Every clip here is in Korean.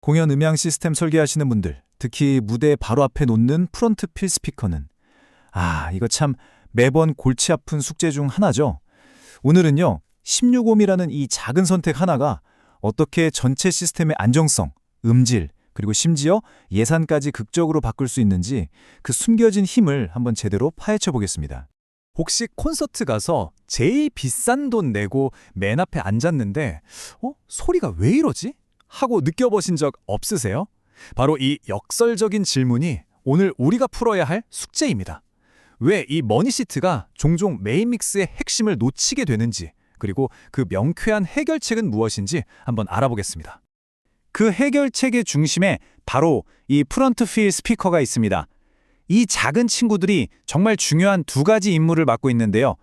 공연 음향 시스템 설계하시는 분들, 특히 무대 바로 앞에 놓는 프론트 필 스피커는 이거 참 매번 골치 아픈 숙제 중 하나죠. 오늘은요, 16옴이라는 이 작은 선택 하나가 어떻게 전체 시스템의 안정성, 음질, 그리고 심지어 예산까지 극적으로 바꿀 수 있는지 그 숨겨진 힘을 한번 제대로 파헤쳐 보겠습니다. 혹시 콘서트 가서 제일 비싼 돈 내고 맨 앞에 앉았는데 소리가 왜 이러지? 하고 느껴보신 적 없으세요? 바로 이 역설적인 질문이 오늘 우리가 풀어야 할 숙제입니다. 왜 이 머니시트가 종종 메인 믹스의 핵심을 놓치게 되는지, 그리고 그 명쾌한 해결책은 무엇인지 한번 알아보겠습니다. 그 해결책의 중심에 바로 이 프런트 필 스피커가 있습니다. 이 작은 친구들이 정말 중요한 두 가지 임무를 맡고 있는데요.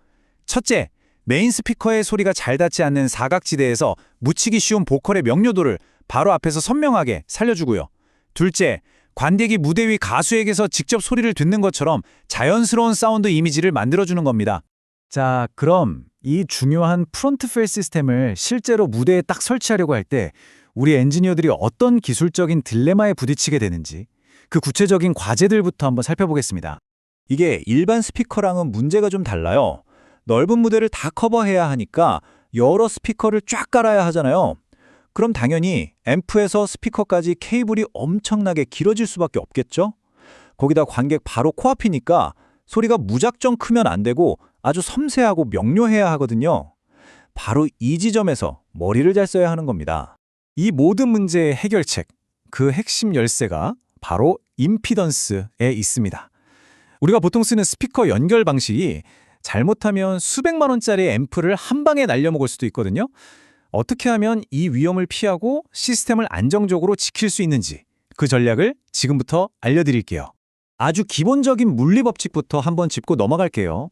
첫째, 메인 스피커의 소리가 잘 닿지 않는 사각지대에서 묻히기 쉬운 보컬의 명료도를 바로 앞에서 선명하게 살려주고요. 둘째, 관객이 무대 위 가수에게서 직접 소리를 듣는 것처럼 자연스러운 사운드 이미지를 만들어주는 겁니다. 자, 그럼 이 중요한 프론트 필 시스템을 실제로 무대에 딱 설치하려고 할 때 우리 엔지니어들이 어떤 기술적인 딜레마에 부딪히게 되는지 그 구체적인 과제들부터 한번 살펴보겠습니다. 이게 일반 스피커랑은 문제가 좀 달라요. 넓은 무대를 다 커버해야 하니까 여러 스피커를 쫙 깔아야 하잖아요. 그럼 당연히 앰프에서 스피커까지 케이블이 엄청나게 길어질 수밖에 없겠죠? 거기다 관객 바로 코앞이니까 소리가 무작정 크면 안 되고 아주 섬세하고 명료해야 하거든요. 바로 이 지점에서 머리를 잘 써야 하는 겁니다. 이 모든 문제의 해결책, 그 핵심 열쇠가 바로 임피던스에 있습니다. 우리가 보통 쓰는 스피커 연결 방식이 잘못하면 수백만 원짜리 앰프를 한 방에 날려먹을 수도 있거든요. 어떻게 하면 이 위험을 피하고 시스템을 안정적으로 지킬 수 있는지 그 전략을 지금부터 알려드릴게요. 아주 기본적인 물리 법칙부터 한번 짚고 넘어갈게요.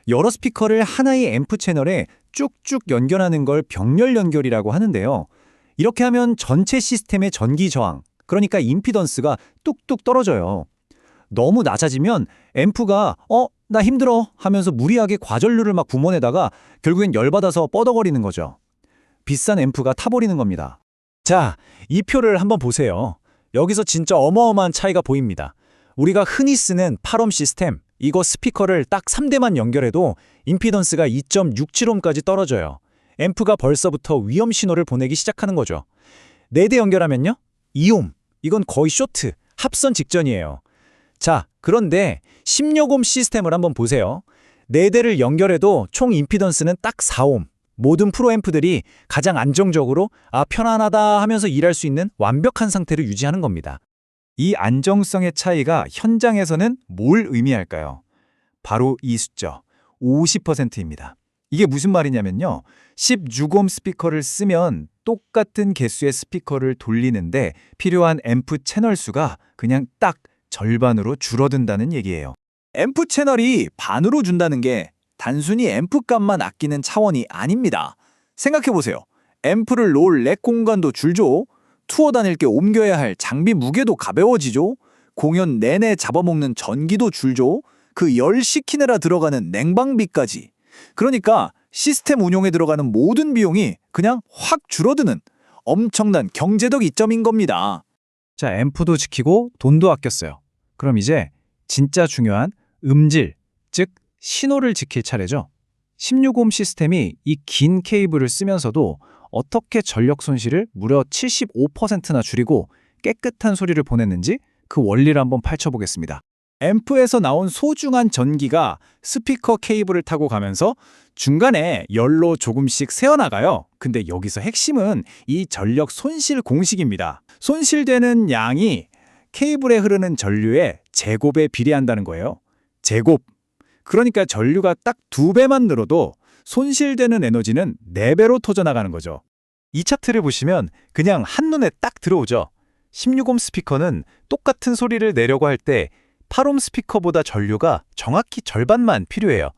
여러 스피커를 하나의 앰프 채널에 쭉쭉 연결하는 걸 병렬 연결이라고 하는데요. 이렇게 하면 전체 시스템의 전기 저항, 그러니까 임피던스가 뚝뚝 떨어져요. 너무 낮아지면 앰프가 나 힘들어 하면서 무리하게 과전류를 막 붐어내다가 결국엔 열받아서 뻗어버리는 거죠. 비싼 앰프가 타버리는 겁니다. 자, 이 표를 한번 보세요. 여기서 진짜 어마어마한 차이가 보입니다. 우리가 흔히 쓰는 8옴 시스템, 이거 스피커를 딱 3대만 연결해도 임피던스가 2.67옴까지 떨어져요. 앰프가 벌써부터 위험 신호를 보내기 시작하는 거죠. 4대 연결하면요? 2옴, 이건 거의 쇼트, 합선 직전이에요. 자, 그런데 16옴 시스템을 한번 보세요. 4대를 연결해도 총 임피던스는 딱 4옴. 모든 프로앰프들이 가장 안정적으로 편안하다 하면서 일할 수 있는 완벽한 상태를 유지하는 겁니다. 이 안정성의 차이가 현장에서는 뭘 의미할까요? 바로 이 숫자, 50%입니다. 이게 무슨 말이냐면요. 16옴 스피커를 쓰면 똑같은 개수의 스피커를 돌리는데 필요한 앰프 채널 수가 그냥 딱 절반으로 줄어든다는 얘기예요. 앰프 채널이 반으로 준다는 게 단순히 앰프 값만 아끼는 차원이 아닙니다. 생각해보세요. 앰프를 놓을 렉 공간도 줄죠. 투어 다닐 게 옮겨야 할 장비 무게도 가벼워지죠. 공연 내내 잡아먹는 전기도 줄죠. 그 열 식히느라 들어가는 냉방비까지. 그러니까 시스템 운용에 들어가는 모든 비용이 그냥 확 줄어드는 엄청난 경제적 이점인 겁니다. 자, 앰프도 지키고 돈도 아꼈어요. 그럼 이제 진짜 중요한 음질, 즉 신호를 지킬 차례죠. 16옴 시스템이 이 긴 케이블을 쓰면서도 어떻게 전력 손실을 무려 75%나 줄이고 깨끗한 소리를 보냈는지 그 원리를 한번 펼쳐보겠습니다. 앰프에서 나온 소중한 전기가 스피커 케이블을 타고 가면서 중간에 열로 조금씩 새어나가요. 근데 여기서 핵심은 이 전력 손실 공식입니다. 손실되는 양이 케이블에 흐르는 전류의 제곱에 비례한다는 거예요. 제곱. 그러니까 전류가 딱 2배만 늘어도 손실되는 에너지는 4배로 터져나가는 거죠. 이 차트를 보시면 그냥 한눈에 딱 들어오죠. 16옴 스피커는 똑같은 소리를 내려고 할 때 8옴 스피커보다 전류가 정확히 절반만 필요해요.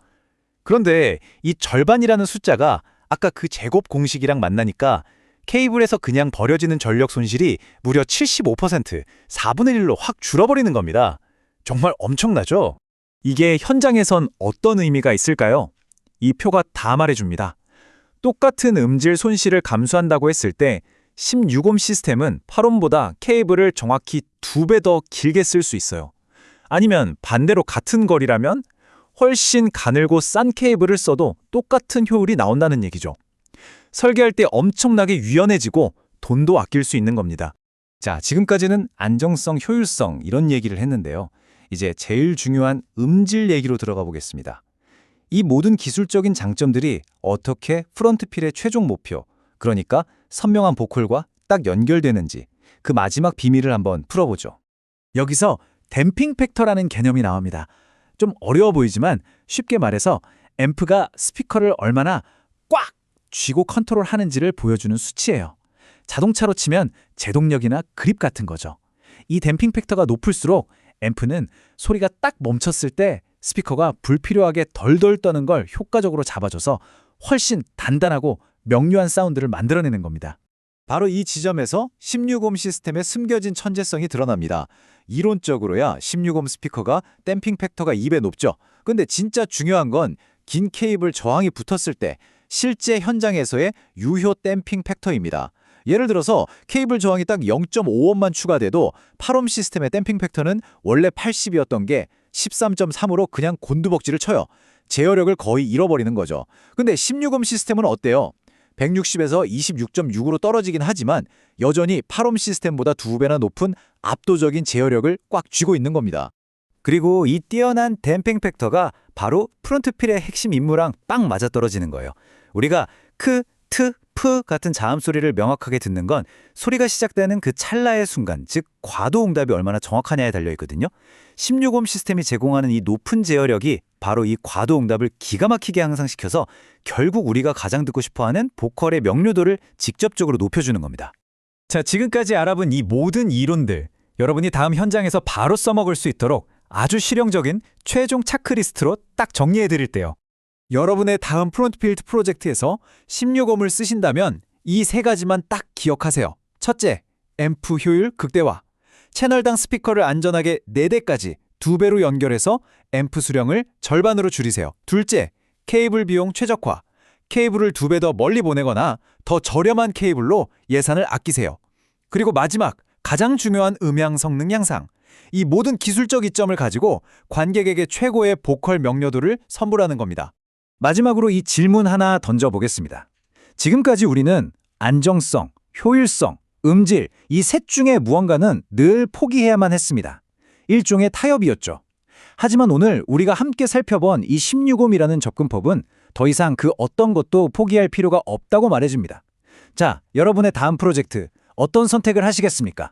그런데 이 절반이라는 숫자가 아까 그 제곱 공식이랑 만나니까 케이블에서 그냥 버려지는 전력 손실이 무려 75%, 4분의 1로 확 줄어버리는 겁니다. 정말 엄청나죠? 이게 현장에선 어떤 의미가 있을까요? 이 표가 다 말해줍니다. 똑같은 음질 손실을 감수한다고 했을 때 16옴 시스템은 8옴보다 케이블을 정확히 2배 더 길게 쓸 수 있어요. 아니면 반대로 같은 거리라면 훨씬 가늘고 싼 케이블을 써도 똑같은 효율이 나온다는 얘기죠. 설계할 때 엄청나게 유연해지고 돈도 아낄 수 있는 겁니다. 자, 지금까지는 안정성, 효율성 이런 얘기를 했는데요. 이제 제일 중요한 음질 얘기로 들어가 보겠습니다. 이 모든 기술적인 장점들이 어떻게 프론트필의 최종 목표, 그러니까 선명한 보컬과 딱 연결되는지 그 마지막 비밀을 한번 풀어보죠. 여기서 댐핑 팩터라는 개념이 나옵니다. 좀 어려워 보이지만 쉽게 말해서 앰프가 스피커를 얼마나 꽉 쥐고 컨트롤하는지를 보여주는 수치예요. 자동차로 치면 제동력이나 그립 같은 거죠. 이 댐핑 팩터가 높을수록 앰프는 소리가 딱 멈췄을 때 스피커가 불필요하게 덜덜 떠는 걸 효과적으로 잡아줘서 훨씬 단단하고 명료한 사운드를 만들어내는 겁니다. 바로 이 지점에서 16옴 시스템의 숨겨진 천재성이 드러납니다. 이론적으로야 16옴 스피커가 댐핑 팩터가 2배 높죠. 근데 진짜 중요한 건 긴 케이블 저항이 붙었을 때 실제 현장에서의 유효 댐핑 팩터입니다. 예를 들어서 케이블 저항이 딱 0.5옴만 추가돼도 8옴 시스템의 댐핑 팩터는 원래 80이었던 게 13.3으로 그냥 곤두벅지를 쳐요. 제어력을 거의 잃어버리는 거죠. 근데 16옴 시스템은 어때요? 160에서 26.6으로 떨어지긴 하지만 여전히 8옴 시스템보다 2배나 높은 압도적인 제어력을 꽉 쥐고 있는 겁니다. 그리고 이 뛰어난 댐핑 팩터가 바로 프론트필의 핵심 임무랑 딱 맞아떨어지는 거예요. 우리가 크, 트, 프 같은 자음 소리를 명확하게 듣는 건 소리가 시작되는 그 찰나의 순간, 즉 과도 응답이 얼마나 정확하냐에 달려 있거든요. 16옴 시스템이 제공하는 이 높은 제어력이 바로 이 과도 응답을 기가 막히게 향상시켜서 결국 우리가 가장 듣고 싶어하는 보컬의 명료도를 직접적으로 높여주는 겁니다. 자, 지금까지 알아본 이 모든 이론들, 여러분이 다음 현장에서 바로 써먹을 수 있도록 아주 실용적인 최종 체크리스트로 딱 정리해드릴게요. 여러분의 다음 프론트필드 프로젝트에서 16옴을 쓰신다면 이 세 가지만 딱 기억하세요. 첫째, 앰프 효율 극대화. 채널당 스피커를 안전하게 4대까지 2배로 연결해서 앰프 수령을 절반으로 줄이세요. 둘째, 케이블 비용 최적화. 케이블을 2배 더 멀리 보내거나 더 저렴한 케이블로 예산을 아끼세요. 그리고 마지막, 가장 중요한 음향 성능 향상. 이 모든 기술적 이점을 가지고 관객에게 최고의 보컬 명료도를 선물하는 겁니다. 마지막으로 이 질문 하나 던져보겠습니다. 지금까지 우리는 안정성, 효율성, 음질 이 셋 중에 무언가는 늘 포기해야만 했습니다. 일종의 타협이었죠. 하지만 오늘 우리가 함께 살펴본 이 16옴이라는 접근법은 더 이상 그 어떤 것도 포기할 필요가 없다고 말해줍니다. 자, 여러분의 다음 프로젝트 어떤 선택을 하시겠습니까?